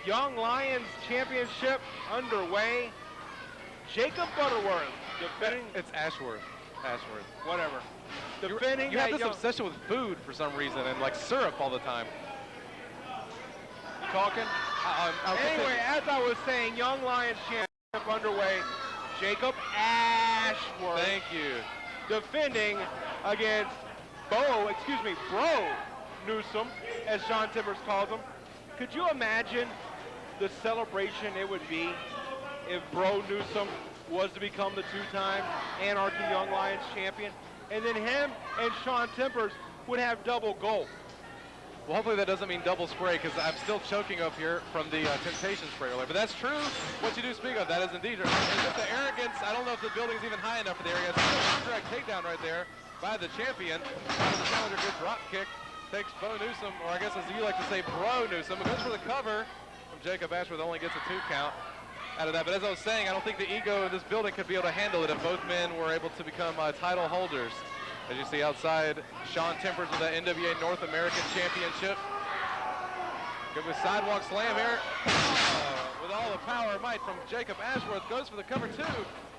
Young Lions Championship underway. Jacob Butterworth defending. It's Ashworth. Ashworth. Whatever. Defending. You have this obsession with food for some reason and like syrup all the time. You talking? Anyway, as I was saying, Young Lions Championship underway. Jacob Ashworth. Thank you. Defending against Bro Newsom, as Shaun Timbers calls him. Could you imagine the celebration it would be if Bro Newsom was to become the two-time Anarchy Young Lions champion? And then him and Shaun Timbers would have double gold. Well, hopefully that doesn't mean double spray, because I'm still choking up here from the Temptation spray earlier. But that's true. What you do speak of, that is indeed. And just the arrogance, I don't know if the building's even high enough for the arrogance. Direct takedown right there by the champion. The challenger, good drop kick. Takes Bo Newsom, or I guess as you like to say, Bro Newsom. It goes for the cover from Jacob Ashworth, only gets a 2 count out of that. But as I was saying, I don't think the ego in this building could be able to handle it if both men were able to become title holders. As you see outside, Shaun Timbers with that NWA North American Championship. Good with sidewalk slam here. With all the power and might from Jacob Ashworth, goes for the cover 2.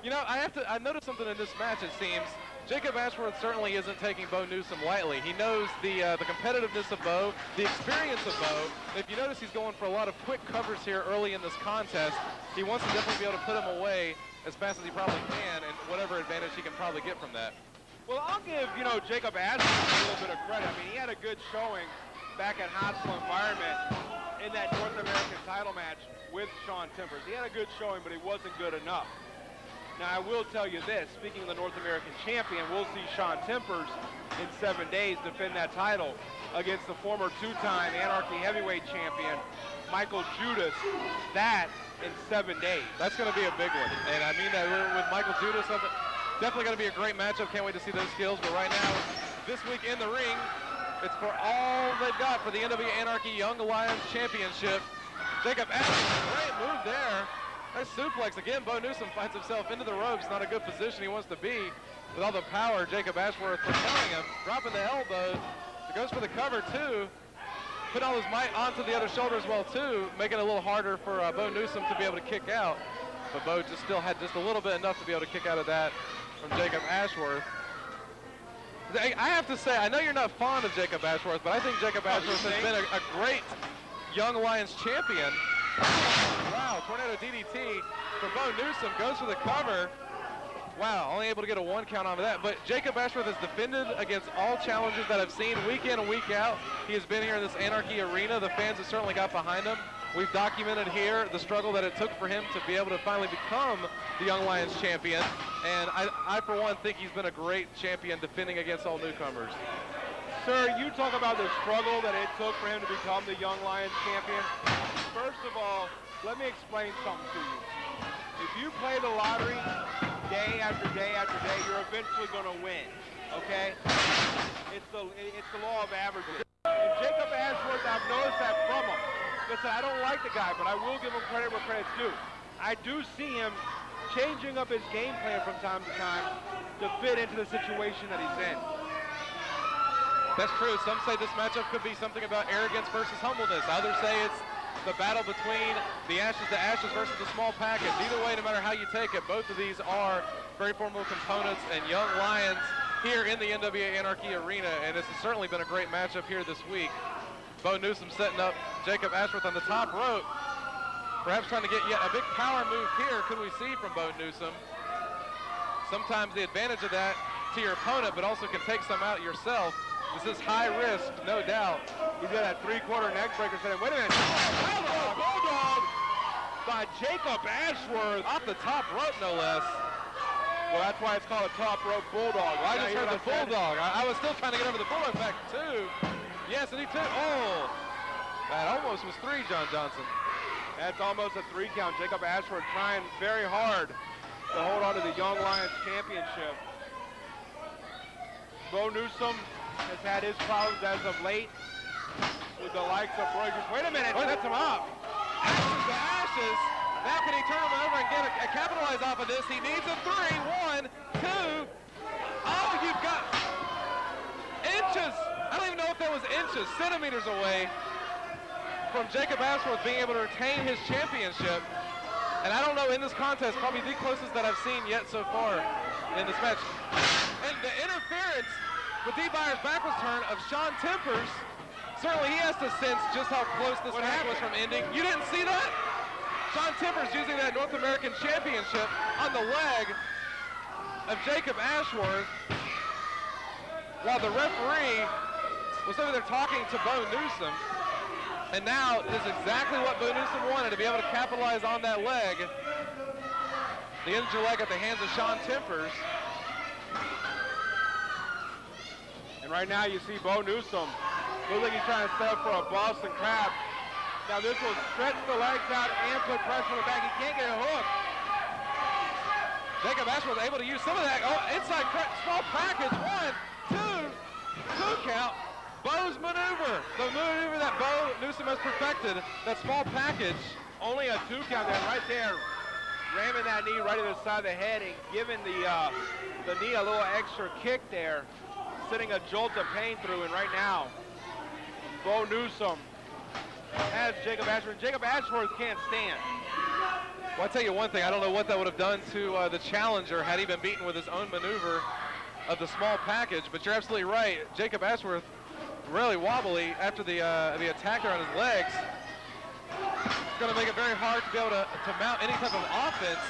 You know, I noticed something in this match, it seems. Jacob Ashworth certainly isn't taking Bo Newsom lightly. He knows the competitiveness of Bo, the experience of Bo. If you notice, he's going for a lot of quick covers here early in this contest. He wants to definitely be able to put him away as fast as he probably can, and whatever advantage he can probably get from that. Well, I'll give, Jacob Ashworth a little bit of credit. I mean, he had a good showing back at Hostile Environment in that North American title match with Shaun Timbers. He had a good showing, but he wasn't good enough. Now, I will tell you this, speaking of the North American champion, we'll see Shaun Timbers in 7 days defend that title against the former 2-time Anarchy heavyweight champion, Michael Judas. That in 7 days. That's going to be a big one. And I mean that with Michael Judas, definitely going to be a great matchup. Can't wait to see those skills. But right now, this week in the ring, it's for all they've got for the NWA Anarchy Young Lions Championship. Jacob Ashworth, great move there. Nice suplex. Again, Bo Newsom finds himself into the ropes. Not a good position he wants to be. With all the power, Jacob Ashworth propelling him, dropping the elbows. It goes for the cover, too. Put all his might onto the other shoulder as well, too, making it a little harder for Bo Newsom to be able to kick out. But Bo just still had just a little bit enough to be able to kick out of that from Jacob Ashworth. I have to say, I know you're not fond of Jacob Ashworth, but I think Jacob Ashworth has been a great Young Lions champion. Wow, tornado DDT for Bo Newsom, goes for the cover. Wow, only able to get a 1 count onto that. But Jacob Ashworth has defended against all challenges that I've seen week in and week out. He has been here in this Anarchy arena. The fans have certainly got behind him. We've documented here the struggle that it took for him to be able to finally become the Young Lions champion. And I for one, think he's been a great champion defending against all newcomers. Sir, you talk about the struggle that it took for him to become the Young Lions champion. First of all, let me explain something to you. If you play the lottery day after day after day, you're eventually going to win, okay? It's the law of averages. And Jacob Ashworth, I've noticed that from him. Listen, I don't like the guy, but I will give him credit where credit's due. I do see him changing up his game plan from time to time to fit into the situation that he's in. That's true. Some say this matchup could be something about arrogance versus humbleness. Others say it's the battle between the ashes to ashes versus the small package. Either way, no matter how you take it, both of these are very formidable components and Young Lions here in the NWA Anarchy arena, and this has certainly been a great matchup here this week. Bo Newsom setting up Jacob Ashworth on the top rope. Perhaps trying to get yet a big power move here, could we see from Bo Newsom. Sometimes the advantage of that to your opponent, but also can take some out yourself. This is high risk, no doubt. He's got that 3/4 neck breaker saying, wait a minute. Bulldog by Jacob Ashworth. Off the top rope, no less. Well, that's why it's called a top rope bulldog. Well, I just heard the bulldog. I was still trying to get over the bulldog back, too. Yes, and he took, oh. That almost was 3, John Johnson. That's almost a 3 count. Jacob Ashworth trying very hard to hold on to the Young Lions championship. Bo Newsom has had his problems as of late with the likes of Broigers. Wait a minute, sets him up. Ashes to ashes. Now can he turn him over and get a capitalize off of this? He needs a 3, 1, 2. Oh, you've got inches. I don't even know if that was inches, centimeters away. from Jacob Ashworth being able to retain his championship. And I don't know, in this contest, probably the closest that I've seen yet so far in this match. And the interference with Dee Byers' backwards turn of Shaun Tempers, certainly he has to sense just how close this match was from ending. You didn't see that? Shaun Tempers using that North American Championship on the leg of Jacob Ashworth, while the referee was over there talking to Bo Newsom. And now is exactly what Bo Newsom wanted, to be able to capitalize on that leg. The injured leg at the hands of Shaun Tempers. And right now you see Bo Newsom. Looks like he's trying to set up for a Boston Crab. Now this will stretch the legs out and put pressure on the back. He can't get a hook. Jacob Ashworth able to use some of that. Oh, inside small package. 1, 2 count. Bo's maneuver. The maneuver that Bo Newsom has perfected. That small package. Only a 2 count there, right there. Ramming that knee right to the side of the head and giving the knee a little extra kick there. Sending a jolt of pain through, and right now, Bo Newsom has Jacob Ashworth. Jacob Ashworth can't stand. Well, I'll tell you one thing. I don't know what that would have done to the challenger had he been beaten with his own maneuver of the small package, but you're absolutely right. Jacob Ashworth really wobbly after the attack there on his legs. It's going to make it very hard to be able to mount any type of offense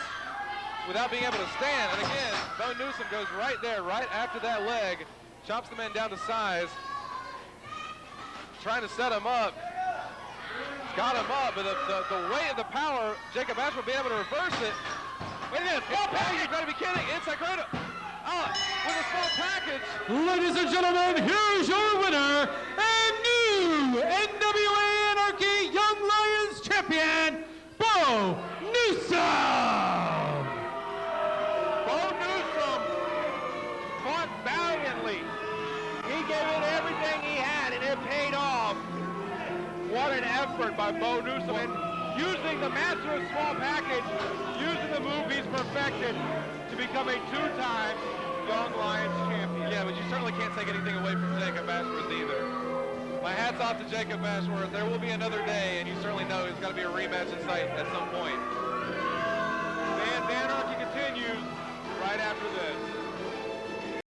without being able to stand. And again, Bo Newsom goes right there, right after that leg, chops the man down to size, trying to set him up. He's got him up, but the weight of the power, Jacob Ashworth being able to reverse it. Wait a minute, small package, you gotta be kidding. Inside cradle. With a small package. Ladies and gentlemen, here's your winner and new NWA Anarchy Young Lions champion, Bo Newsom. Bo Newsom fought valiantly. He gave it everything he had, and it paid off. What an effort by Bo Newsom, and using the master of small package, using the move he's perfected to become a 2-time Young Lions champion. Yeah, but you certainly can't take anything away from Jacob Ashworth either. My hat's off to Jacob Ashworth. There will be another day, and you certainly know there's got to be a rematch in sight at some point. And Anarchy continues right after this.